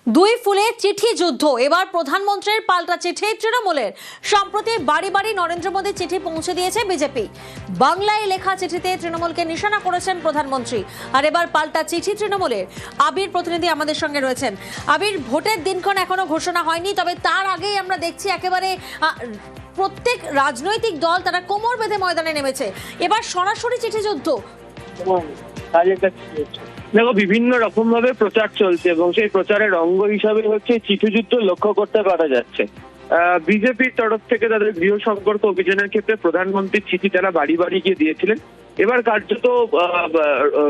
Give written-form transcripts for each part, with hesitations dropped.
দুই ফুলে চিঠি যুদ্ধ, এবার প্রধানমন্ত্রীর পাল্টা চিঠি তৃণমূলের। সম্প্রতি বাড়ি বাড়ি নরেন্দ্র মোদীর চিঠি পৌঁছে দিয়েছে বিজেপি। বাংলায় লেখা চিঠিতে তৃণমূলকে নিশানা করেছেন প্রধানমন্ত্রী। আর এবার পাল্টা চিঠি তৃণমূলের। আবির প্রতিনিধি আমাদের সঙ্গে রয়েছেন। আবির, ভোটের দিনক্ষণ এখনো ঘোষণা হয়নি, তবে তার আগেই আমরা দেখছি একেবারে প্রত্যেক রাজনৈতিক দল তারা কোমর বেঁধে ময়দানে নেমেছে। এবার সরাসরি চিঠি যুদ্ধ। দেখো, বিভিন্ন রকম ভাবে প্রচার চলছে এবং সেই প্রচারের অঙ্গ হিসাবে হচ্ছে চিঠিযুদ্ধ লক্ষ্য করতে পারা যাচ্ছে। বিজেপির তরফ থেকে তাদের গৃহ সম্পর্ক অভিযানের ক্ষেত্রে প্রধানমন্ত্রীর চিঠি তারা বাড়ি বাড়ি গিয়ে দিয়েছিলেন। এবার কার্যত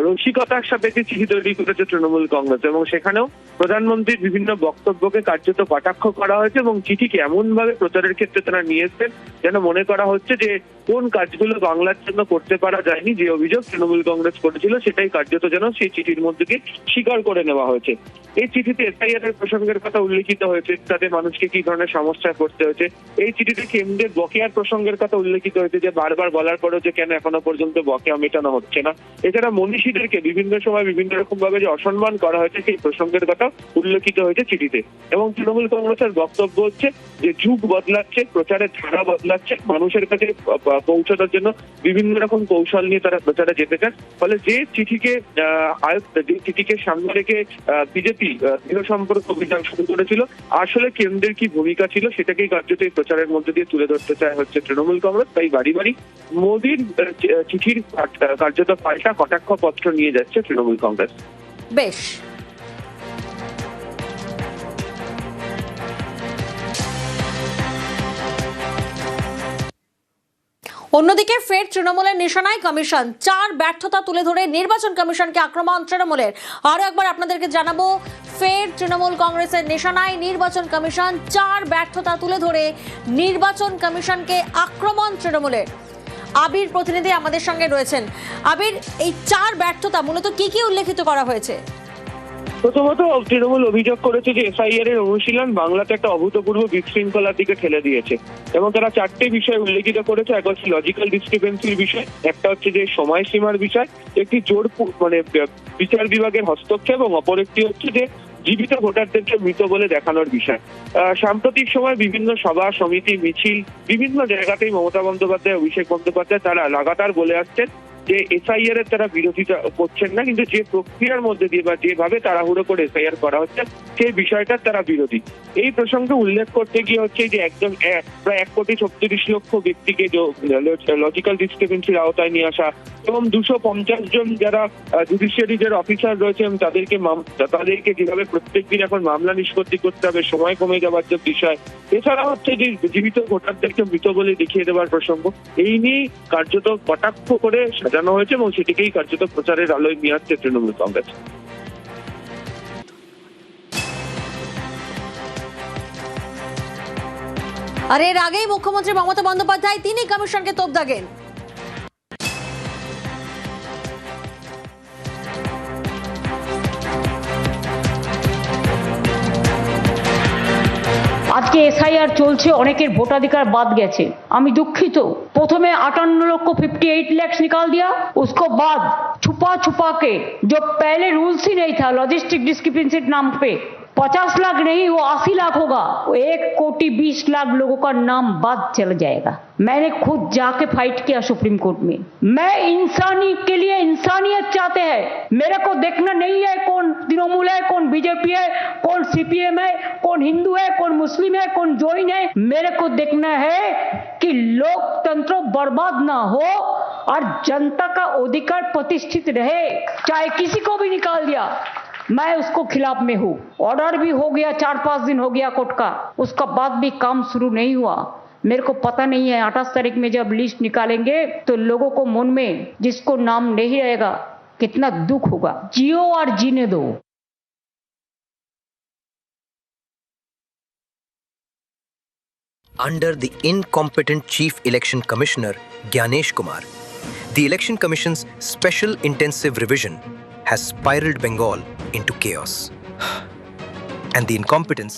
রসিকতার সাপেক্ষে চিঠি তৈরি করেছে তৃণমূল কংগ্রেস এবং সেখানেও প্রধানমন্ত্রীর বিভিন্ন বক্তব্যকে কার্যত কটাক্ষ করা হয়েছে এবং চিঠিকে এমন ভাবে প্রচারের ক্ষেত্রে তারা নিয়েছেন যেন মনে করা হচ্ছে যে কোন কাজগুলো বাংলার জন্য করতে পারা যায়নি, যে অভিযোগ তৃণমূল কংগ্রেস করেছিল সেটাই কার্যত যেন সেই চিঠির মধ্যে দিয়ে স্বীকার করে নেওয়া হয়েছে। এই চিঠিতে এসআইআর এর প্রসঙ্গের কথা উল্লেখিত হয়েছে, তাতে মানুষকে কি ধরনের সমস্যায় পড়তে হয়েছে। এই চিঠিতে কেন্দ্রের বকেয়ার প্রসঙ্গের কথা উল্লেখিত হয়েছে, যে বারবার বলার পরেও যে কেন এখনো পর্যন্ত বকেয়া মেটানো হচ্ছে না। এছাড়া মনীষীদেরকে বিভিন্ন সময় বিভিন্ন রকম ভাবে যে অসম্মান করা হয়েছে সেই প্রসঙ্গের কথা উল্লেখিত হয়েছে চিঠিতে। এবং তৃণমূল কংগ্রেসের বক্তব্য হচ্ছে যে যুগ বদলাচ্ছে, প্রচারের ধারা বদলাচ্ছে, মানুষের কাছে পৌঁছানোর জন্য বিভিন্ন রকম কৌশল নিয়ে তারা প্রচারে যেতে চান। ফলে যে চিঠিকে সামনে রেখে বিজেপি গৃহ সম্পর্ক অভিযান শুরু করেছিল, আসলে কেন্দ্রের কি ভূমিকা ছিল সেটাকেই কার্যত এই প্রচারের মধ্যে দিয়ে তুলে ধরতে চায় হচ্ছে তৃণমূল কংগ্রেস। তাই বাড়ি বাড়ি মোদীর চিঠির কার্যত পাল্টা কটাক্ষ পত্র নিয়ে যাচ্ছে তৃণমূল কংগ্রেস। বেশ, অন্যদিকে ফের তৃণমূলের নিশানায় কমিশন। 4 ব্যর্থতা তুলে ধরে নির্বাচন কমিশনকে আক্রমণ তৃণমূলের। আরো একবার আপনাদেরকে জানাবো, ফের তৃণমূল কংগ্রেসের নিশানায় নির্বাচন কমিশন। 4 ব্যর্থতা তুলে ধরে নির্বাচন কমিশনকে আক্রমণ তৃণমূলের। আবির প্রতিনিধি আমাদের সঙ্গে রয়েছেন। আবির, এই 4 ব্যর্থতা মূলত কি কি উল্লেখিত করা হয়েছে? প্রথমত তৃণমূল অভিযোগ করেছে যে এসআইআর এর অনুশীলন বাংলাতে একটা অভূতপূর্ব বিশৃঙ্খলার দিকে ঠেলে দিয়েছে এবং তারা 4টে বিষয় উল্লেখিত করেছে। এক হচ্ছে লজিক্যাল ডিসক্রিপেন্সির বিষয়, একটা হচ্ছে যে সময়সীমার বিষয়, একটি জোর বিচার বিভাগের হস্তক্ষেপ এবং অপর একটি হচ্ছে যে জীবিত ভোটারদেরকে মৃত বলে দেখানোর বিষয়। সাম্প্রতিক সময় বিভিন্ন সভা সমিতি মিছিল বিভিন্ন জায়গাতেই মমতা বন্দ্যোপাধ্যায়, অভিষেক বন্দ্যোপাধ্যায় তারা লাগাতার বলে আসছেন যে এসআইআর এর তারা বিরোধিতা করছেন না, কিন্তু যে প্রক্রিয়ার মধ্যে দিয়ে বা যেভাবে তাড়াহুড়ো করে এসআইআর করা হচ্ছে সেই বিষয়টার তারা বিরোধী। এই প্রসঙ্গে উল্লেখ করতে গিয়ে হচ্ছে যে একজন প্রায় 1,36,00,000 ব্যক্তিকে লজিক্যাল ডিসক্রিপেন্সির আওতায় নিয়ে আসা এবং 250 জন যারা জুডিশিয়ারি যারা অফিসার রয়েছেন তাদেরকে যেভাবে প্রত্যেকদিন এখন মামলা নিষ্পত্তি করতে হবে, সময় কমে যাওয়ার যে বিষয়। এছাড়া হচ্ছে যে জীবিত ভোটারদেরকে মৃত বলে দেখিয়ে দেওয়ার প্রসঙ্গ, এই নিয়ে কার্যত কটাক্ষ করে সাজানো হয়েছে এবং সেটিকেই কার্যত প্রচারের আলোয় নিয়ে আসছে তৃণমূল কংগ্রেস। আর এর আগেই মুখ্যমন্ত্রী মমতা বন্দ্যোপাধ্যায় তিনি কমিশনকে তোপ দাগেন। আজকে এসআইআর চলছে, অনেকের ভোটাধিকার বাদ গেছে। আমি দুঃখিত। প্রথমে 58,58 लाख निकाल दिया, उसको बाद छुपा छुपा के जो पहले रूल्स ही नहीं था लॉजिस्टिक डिस्क्रिपेंसी नाम पे 50 लाख नहीं, वो 80 लाख होगा। 1,20,00,000 लोगों का नाम बाद चल जाएगा। मैंने खुद जाके फाइट किया सुप्रीम कोर्ट में। मैं इंसानी के लिए इंसानियत चाहते हैं। मेरे को देखना नहीं है कौन तृणमूल है, कौन बीजेपी है, कौन सीपीएम है, कौन हिंदू है, कौन मुस्लिम है, कौन जैन है। मेरे को देखना है कि लोकतंत्र बर्बाद ना हो और जनता का अधिकार प्रतिष्ठित रहे। चाहे किसी को भी निकाल दिया, मैं उसको खिलाफ में हूँ। ऑर्डर भी हो गया, 4-5 दिन हो गया कोर्ट का, उसका बाद भी काम शुरू नहीं हुआ। मेरे को पता नहीं है 28 तारीख में जब लिस्ट निकालेंगे तो लोगों को मन में जिसको नाम नहीं रहेगा कितना दुख होगा। जियो और जीने दो। Under the incompetent Chief Election Commissioner Gyanesh Kumar, the Election Commission's Special Intensive Revision has spiraled Bengal into chaos. And the incompetence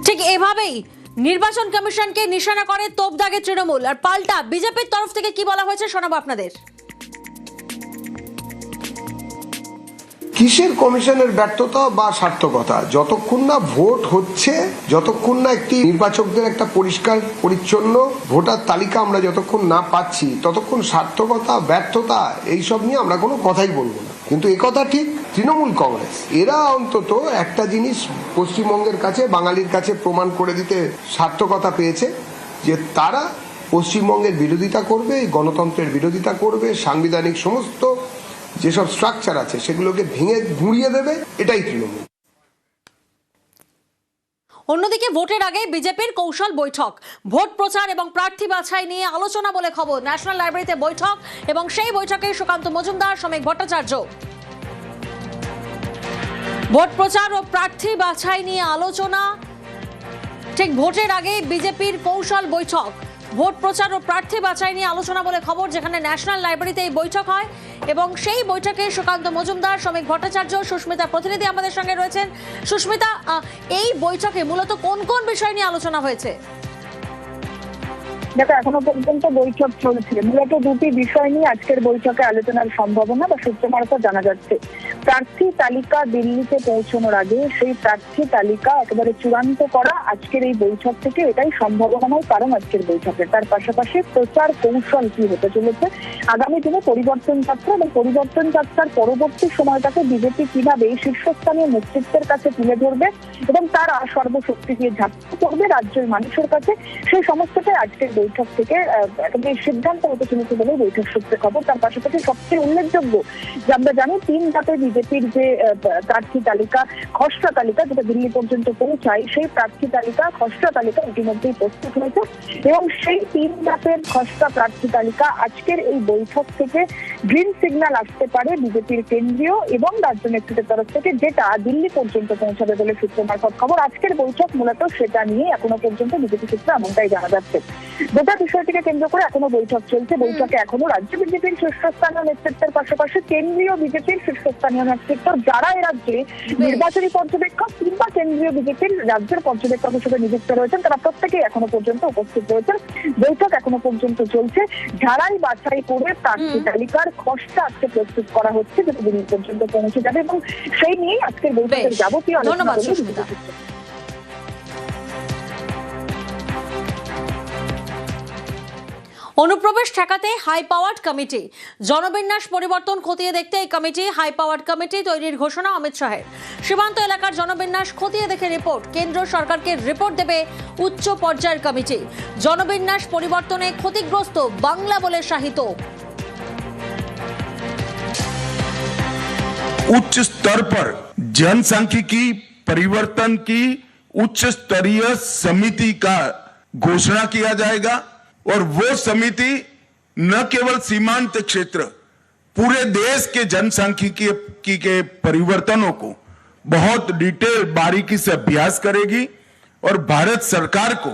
ঠিক এভাবেই নির্বাচন কমিশনকে নিশানা করে তোপ দাগে তৃণমূল, আর পাল্টা বিজেপির তরফ থেকে কি বলা হয়েছে শোনাবো আপনাদের। কিসের কমিশনের ব্যর্থতা বা সার্থকতা? যতক্ষণ না ভোট হচ্ছে, যতক্ষণ না একটি নির্বাচকদের একটা পরিষ্কার পরিচ্ছন্ন ভোটার তালিকা আমরা যতক্ষণ না পাচ্ছি, ততক্ষণ সার্থকতা ব্যর্থতা এইসব নিয়ে আমরা কোনো কথাই বলবো না। কিন্তু একথা ঠিক, তৃণমূল কংগ্রেস এরা অন্তত একটা জিনিস পশ্চিমবঙ্গের কাছে, বাঙালির কাছে প্রমাণ করে দিতে সার্থকতা পেয়েছে যে তারা পশ্চিমবঙ্গের বিরোধিতা করবে, গণতন্ত্রের বিরোধিতা করবে, সাংবিধানিক সমস্ত যেসব স্ট্রাকচার আছে সেগুলোকে ভেঙে গুঁড়িয়ে দেবে। এটাই তৃণমূল। অন্যদিকে ভোটের আগে বিজেপির কৌশল বৈঠক, ভোট প্রচার এবং প্রার্থী বাছাই নিয়ে আলোচনা বলে খবর। ন্যাশনাল লাইব্রেরিতে বৈঠক এবং সেই বৈঠকে সুকান্ত মজুমদার, শ্রমিক ভট্টাচার্য। ভোট প্রচার ও প্রার্থী বাছাই নিয়ে আলোচনা, ঠিক ভোটের আগে বিজেপির কৌশল বৈঠক, ভোট প্রচার ও প্রার্থী বাছাই নিয়ে আলোচনা বলে খবর, যেখানে ন্যাশনাল লাইব্রেরিতে এই বৈঠক হয় এবং সেই বৈঠকে সুকান্ত মজুমদার, শ্রমিক ভট্টাচার্য, সুস্মিতা প্রতিনিধি আমাদের সঙ্গে রয়েছেন। সুস্মিতা, এই বৈঠকে মূলত কোন কোন বিষয় নিয়ে আলোচনা হয়েছে? দেখো, এখনো পর্যন্ত বৈঠক চলছে। মূলত দুটি বিষয় নিয়ে আজকের বৈঠকে আলোচনার সম্ভাবনা বা সূত্র মারফত জানা যাচ্ছে। প্রার্থী তালিকা দিল্লিতে পৌঁছানোর আগে সেই প্রার্থী তালিকা একেবারে চূড়ান্ত করা আজকের এই বৈঠক থেকে এটাই সম্ভাবনাময় কারণ আজকের বৈঠকে। তার পাশাপাশি প্রচার কৌশল কি হতে চলেছে, আগামী দিনে পরিবর্তন যাত্রা এবং পরিবর্তন যাত্রার পরবর্তী সময়টাকে বিজেপি কিভাবে শীর্ষস্থানীয় নেতৃত্বের কাছে তুলে ধরবে এবং তারা সর্বশক্তি দিয়ে ঝাঁপিয়ে পড়বে রাজ্যের মানুষের কাছে, সেই সমস্তটাই আজকের বৈঠক থেকে সিদ্ধান্ত হতে চলেছে বলে বৈঠক সূত্রে খবর। তার পাশাপাশি সবচেয়ে উল্লেখযোগ্য যে আমরা জানি 3 ধাপে বিজেপির যে প্রার্থী তালিকা, খসড়া তালিকা যেটা দিল্লি পর্যন্ত পৌঁছায়, সেই প্রার্থী তালিকা, খসড়া তালিকা ইতিমধ্যেই প্রস্তুত হয়েছে এবং সেই 3 ধাপের খসড়া প্রার্থী তালিকা আজকের এই বৈঠক থেকে গ্রিন সিগন্যাল আসতে পারে বিজেপির কেন্দ্রীয় এবং রাজ্য নেতৃত্বের তরফ থেকে, যেটা দিল্লি পর্যন্ত পৌঁছাবে বলে সূত্র মারফত খবর। আজকের বৈঠক মূলত সেটা নিয়ে এখনো পর্যন্ত বিজেপি সূত্রে এমনটাই জানা যাচ্ছে। গোটা বিষয়টিকে কেন্দ্র করে এখনো বৈঠক চলছে। বৈঠকে এখনো রাজ্য বিজেপির শীর্ষস্থানীয় নেতৃত্বের পাশাপাশি কেন্দ্রীয় বিজেপির শীর্ষস্থানীয় নেতৃত্ব, যারা এ রাজ্যে নির্বাচনী পর্যবেক্ষক কিংবা কেন্দ্রীয় বিজেপির রাজ্যের পর্যবেক্ষক হিসেবে নিযুক্ত রয়েছেন, তারা প্রত্যেকেই এখনো পর্যন্ত উপস্থিত রয়েছেন। বৈঠক এখনো পর্যন্ত চলছে। যারাই বাছাই করে প্রার্থী তালিকার খসড়া আজকে প্রস্তুত করা হচ্ছে, যেটা দিল্লি পর্যন্ত পৌঁছে যাবে এবং সেই নিয়েই আজকের বৈঠকের যাবতীয় আলোচনা হচ্ছে। অনুপ্রবেশ ঠেকাতে হাই পাওয়ার্ড কমিটি, জনবিন্যাস পরিবর্তন খতিয়ে দেখতে এই কমিটি, হাই পাওয়ার্ড কমিটি তৈরির ঘোষণা অমিত শাহের। সীমান্ত এলাকার জনবিন্যাস খতিয়ে দেখে রিপোর্ট, কেন্দ্র সরকারকে রিপোর্ট দেবে উচ্চ পর্যায়ের কমিটি। জনবিন্যাস পরিবর্তনে ক্ষতিগ্রস্ত বাংলা বলে শাহিত। उच्च स्तर पर जनसांख्यिकी परिवर्तन की उच्च स्तरीय समिति का घोषणा किया जाएगा और वो समिति न केवल सीमांत क्षेत्र, पूरे देश के जनसांख्यिकी के परिवर्तनों को बहुत डिटेल बारीकी से अभ्यास करेगी और भारत सरकार को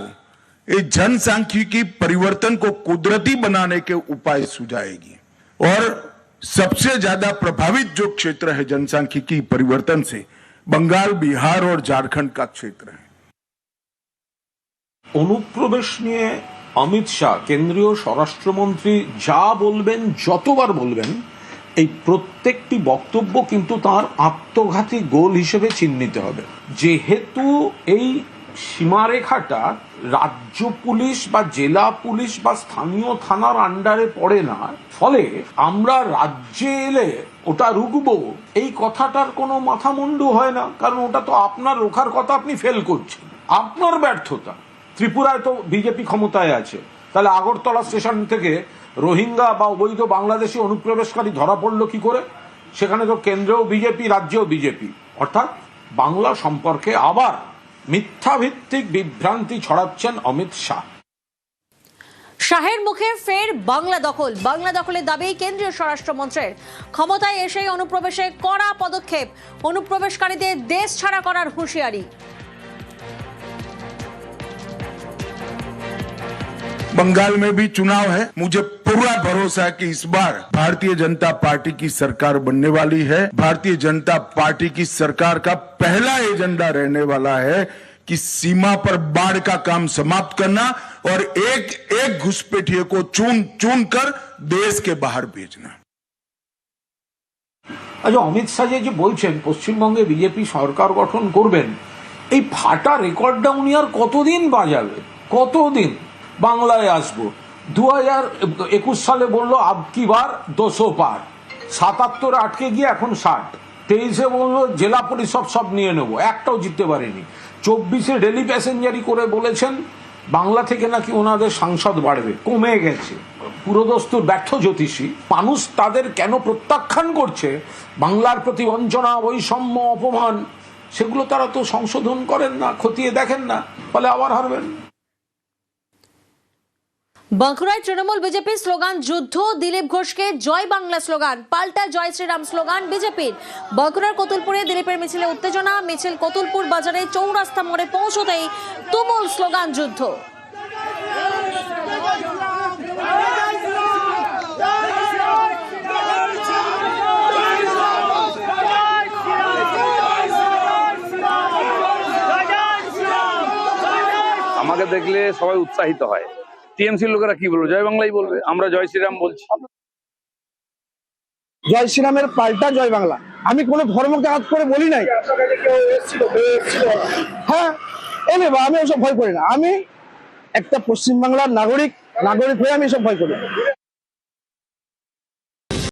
इस जनसांख्यिकी परिवर्तन को कुदरती बनाने के उपाय सुझाएगी। और सबसे ज्यादा प्रभावित जो क्षेत्र है जनसांख्यिकी परिवर्तन से, बंगाल, बिहार और झारखंड का क्षेत्र है। অনুপ্রবেশ নিয়ে অমিত শাহ কেন্দ্রীয় স্বরাষ্ট্রমন্ত্রী যা বলবেন, যতবার বলবেন, এই প্রত্যেকটি বক্তব্য কিন্তু তার আত্মঘাতী গোল হিসেবে চিহ্নিত হবে। যেহেতু এই সীমারেখাটা রাজ্য পুলিশ বা জেলা পুলিশ বা স্থানীয় থানার আন্ডারে পড়ে না, ফলে আমরা রাজ্যে এলে ওটা রুখবো এই কথাটার কোনো মাথামুন্ডু হয় না, কারণ ওটা তো আপনার রোখার কথা আপনি ফেল করছেন, আপনার ব্যর্থতা। ত্রিপুরায় তো বিজেপি ক্ষমতায় আছে, তাহলে আগরতলা স্টেশন থেকে রোহিঙ্গা বা অবৈধ বাংলাদেশি অনুপ্রবেশকারী ধরা পড়লো কি করে? সেখানে তো কেন্দ্রেও বিজেপি, রাজ্যেও বিজেপি। অর্থাৎ বাংলা সম্পর্কে আবার মিথ্যাভিত্তিক বিভ্রান্তি ছড়াচ্ছেন অমিত শাহ। শাহের মুখে ফের বাংলা দখল, বাংলা দখলের দাবি কেন্দ্রীয় স্বরাষ্ট্রমন্ত্রীর। ক্ষমতায় এসেই অনুপ্রবেশে কড়া পদক্ষেপ, অনুপ্রবেশকারীদের দেশ ছাড়া করার হুঁশিয়ারি। बंगाल में भी चुनाव है, मुझे पूरा भरोसा है कि इस बार भारतीय जनता पार्टी की सरकार बनने वाली है। भारतीय जनता पार्टी की सरकार का पहला एजेंडा रहने वाला है कि सीमा पर बाढ़ का काम समाप्त करना और एक एक घुसपैठिए को चुन चुन कर देश के बाहर भेजना। আচ্ছা, অমিত শাহ যে বলছেন পশ্চিমবঙ্গে বিজেপি সরকার গঠন করবেন, এই ফাটা রেকর্ডটা উনি আর কতদিন বাজাবে? কতদিন বাংলায় আসবো? 2021 সালে বললো আবকি বার 200 পার, 77 আটকে গিয়ে এখন 60, 23 বললো জেলা পরিষদ সব নিয়ে নেবো, একটাও জিততে পারেনি। 24 ডেলি প্যাসেঞ্জারি করে বলেছেন বাংলা থেকে নাকি ওনাদের সাংসদ বাড়বে, কমে গেছে। পুরোদস্তুর ব্যর্থ জ্যোতিষী মানুষ তাদের কেন প্রত্যাখ্যান করছে, বাংলার প্রতি বঞ্চনা, বৈষম্য, অপমান, সেগুলো তারা তো সংশোধন করেন না, খতিয়ে দেখেন না, ফলে আবার হারবেন। বাঁকুড়ায় তৃণমূল বিজেপির স্লোগান যুদ্ধ, দিলীপ ঘোষকে জয় বাংলা স্লোগান, পাল্টা জয় শ্রীরাম স্লোগান বিজেপির। বাঁকুড়ার কতুলপুরে দিলীপের মিছিলে উত্তেজনা, মিছিল কতুলপুর বাজারে চৌরাস্তা মোড়ে পৌঁছতেই তুমুল স্লোগান যুদ্ধ। আমাকে দেখলে সবাই উৎসাহিত হয়। টিএমসি লোকেরা কি বলবে? জয় বাংলাই বলবে, আমরা জয় শ্রীরাম বলছি। জয় শ্রীরামের পাল্টা জয় বাংলা। আমি কোনো ধর্মকে হাত করে বলি নাই। হ্যাঁ এনে বা আমি ওসব ভয় করি না। আমি একটা পশ্চিমবাংলার নাগরিক হয়ে আমি এসব ভয় করি।